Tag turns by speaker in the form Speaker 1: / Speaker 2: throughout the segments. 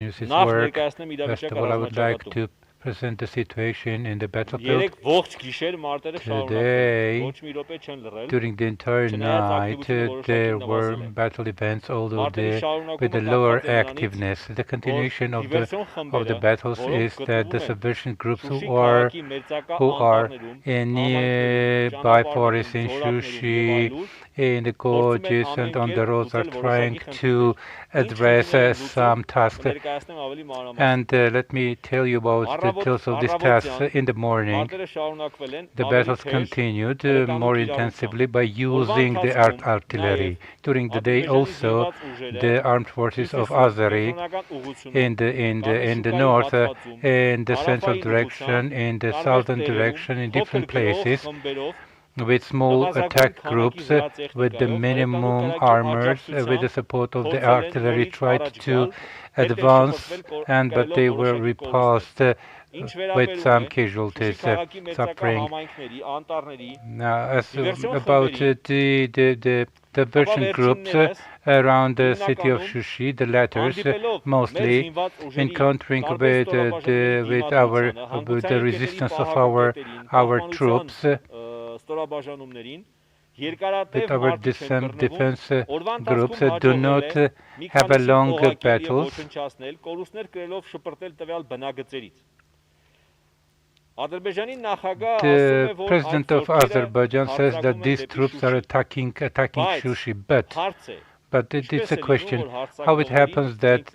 Speaker 1: continues his work. First of all, I would like to present the situation in the battlefield. Today, during the entire night, there were battle events, although with the lower activeness. The continuation of the battles is that the subversion groups who are in nearby forests in Shushi, in the gorges and on the roads are trying to address some tasks. And let me tell you about the details of these tasks. In the morning, the battles continued more intensively by using the artillery. During the day also, the armed forces of Azeri in the north, in the central direction, in the southern direction, in different places, with small attack groups with the minimum armors, with the support of the artillery, tried to advance, but they were repulsed with some casualties, suffering. Now, as about the Version groups around the city of Shushi, the latters mostly encountering with the resistance of our troops, with our defense groups do not have a long battles. The president of Azerbaijan says that these troops are attacking Shushi, but it's a question how it happens that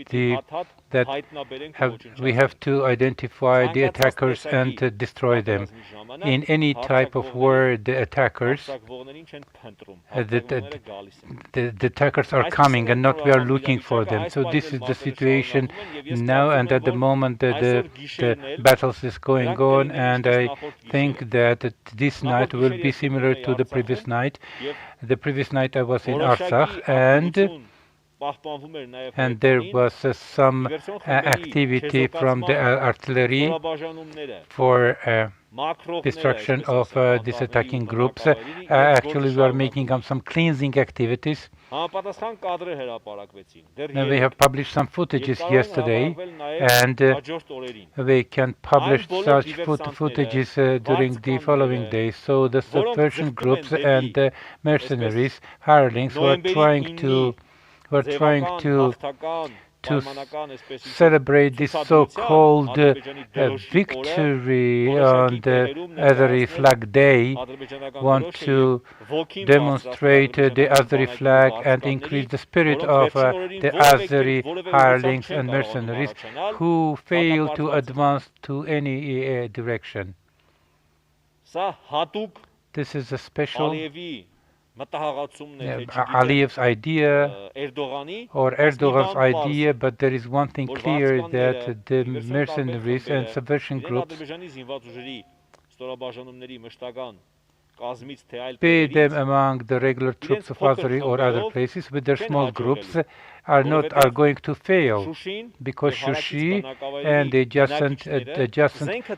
Speaker 1: we have to identify the attackers and destroy them. In any type of war, the attackers are coming, and not we are looking for them. So this is the situation now, and at the moment the battles is going on, and I think that this night will be similar to the previous night. The previous night I was in Artsakh, and there was some activity from the artillery for destruction of these attacking groups. Actually, we are making some cleansing activities. Now we have published some footages yesterday, and we can publish such footages during the following days. So the subversion groups and the mercenaries, hirelings, were trying to celebrate this so-called victory on the Azeri Flag Day, want to demonstrate the Azeri flag and increase the spirit of the Azeri hirelings and mercenaries who fail to advance to any direction. This is a special Aliyev's idea or Erdogan's idea, but there is one thing clear, that the mercenaries and subversion groups, be them among the regular troops of Azeri or other places, with their small groups, are going to fail, because Shushi and the adjacent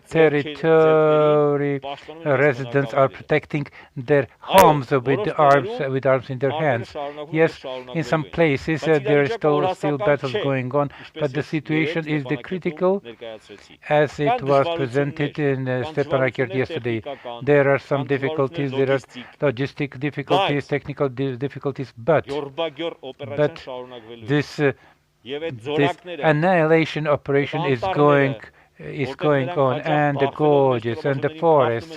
Speaker 1: territory residents are protecting their homes with arms in their hands. Yes, in some places there is still battles going on, but the situation is the critical, as it was presented in Stepanakert yesterday. There are some difficulties, there are logistic difficulties, technical difficulties, but this annihilation operation is going on, and the gorges and the forests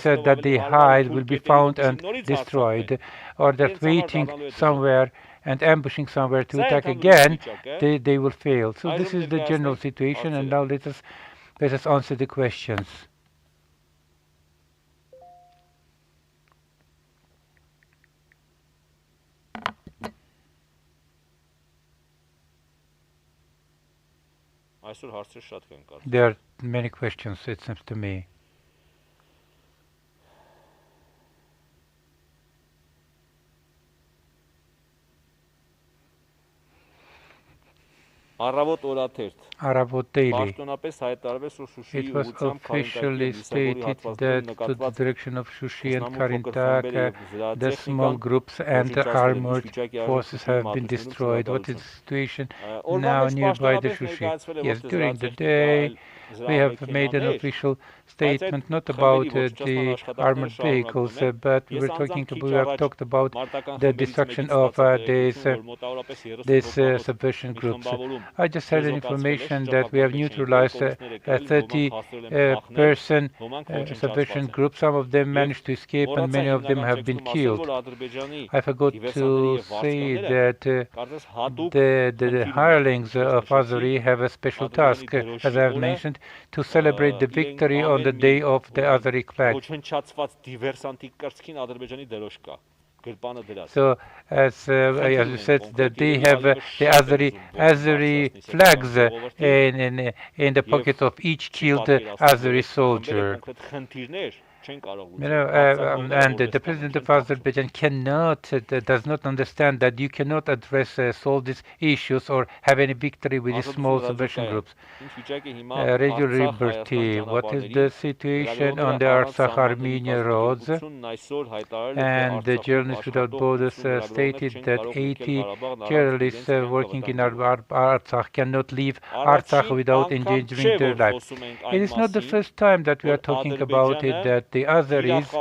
Speaker 1: that they hide will be found and destroyed, or they're waiting somewhere and ambushing somewhere to attack again. They will fail. So this is the general situation, and now let us answer the questions. There are many questions, it seems to me. Arabot Daily. It was officially stated that to the direction of Shushi and Karintak, the small groups and the armored forces have been destroyed. What is the situation now nearby the Shushi? Yes, during the day we have made an official statement not about the armored vehicles, but we have talked about the destruction of these subversion groups. I just had an information that we have neutralized a 30 person subversion group. Some of them managed to escape and many of them have been killed. I forgot to say that the hirelings of Azeri have a special task, as I have mentioned, to celebrate the victory on the day of the Azeri flag. So, as you said, that they have the Azeri flags in the pockets of each killed Azeri soldier. And the president of Azerbaijan does not understand that you cannot solve these issues or have any victory with these small subversion groups. Radio Liberty, what is the situation on the Artsakh-Armenia roads? And the Journalists Without Borders stated that 80 journalists working in Artsakh cannot leave Artsakh without endangering their lives. It is not the first time that we are talking about it, that the Azeris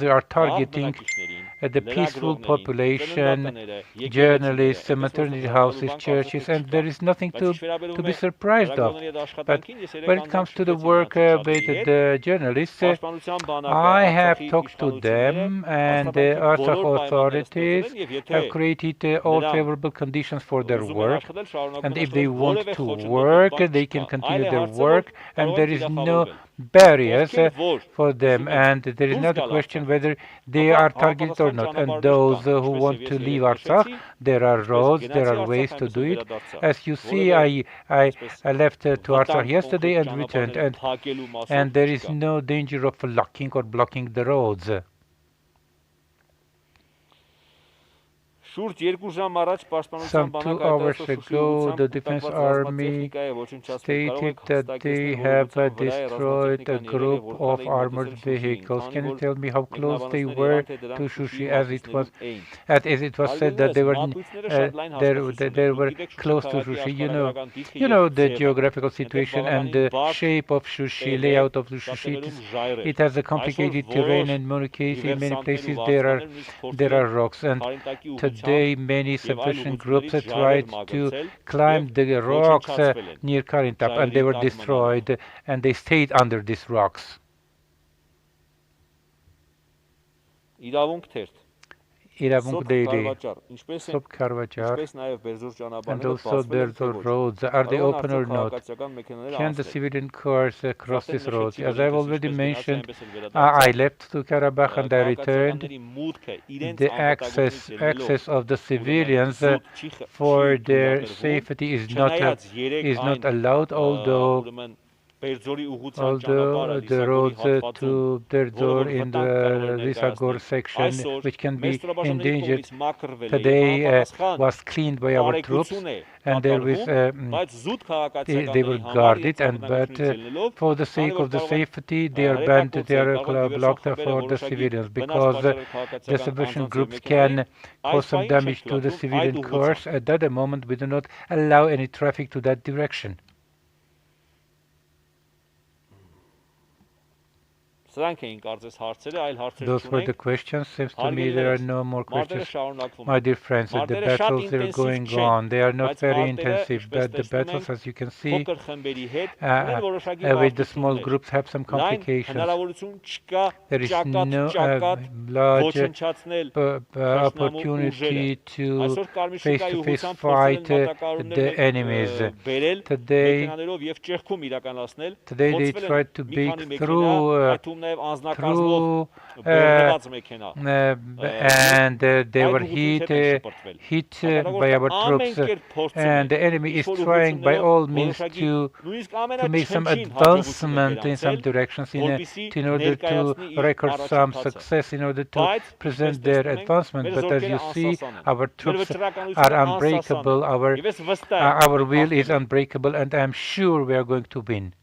Speaker 1: are targeting the peaceful population, journalists, maternity houses, churches, and there is nothing to be surprised of. But when it comes to the work with the journalists, I have talked to them, and the Artsakh authorities have created all favorable conditions for their work. And if they want to work, they can continue their work, and there is no barriers for them, and there is not a question whether they are targeted or not. And those who want to leave Artsakh, there are roads, there are ways to do it. As you see, I left to Artsakh yesterday and returned, and there is no danger of locking or blocking the roads. Some 2 hours ago, the Defense Army stated that they have destroyed a group of armored vehicles. Can you tell me how close they were to Shushi, as it was said that they were close to Shushi? You know the geographical situation and the shape of Shushi, layout of Shushi. It has a complicated terrain, and in many places there are rocks. And today, many subversion groups tried to climb the rocks near Karintap, and they were destroyed, and they stayed under these rocks. Irabunk Daily, Sop Karvajar, and also Berzor roads. Are they open or not? Can the civilian cars cross these roads? As I've already mentioned, I left to Karabakh and I returned. The access of the civilians for their safety is not allowed, although the roads to Berzor in the Risagor section, which can be endangered, today was cleaned by our troops, and they were guarded, but for the sake of the safety, they are banned, they are blocked for the civilians, because the subversion groups can cause some damage to the civilian cars. At that moment, we do not allow any traffic to that direction. Those were the questions. Seems to me there are no more questions. My dear friends, the battles are going on. They are not very intensive, but the battles, as you can see, with the small groups have some complications. There is no large opportunity to face-to-face fight the enemies. Today they tried to break through through and they were hit by our troops, and the enemy is trying by all means to make some advancement in some directions in order to record some success, in order to present their advancement. But as you see, our troops are unbreakable. Our will is unbreakable, and I'm sure we are going to win.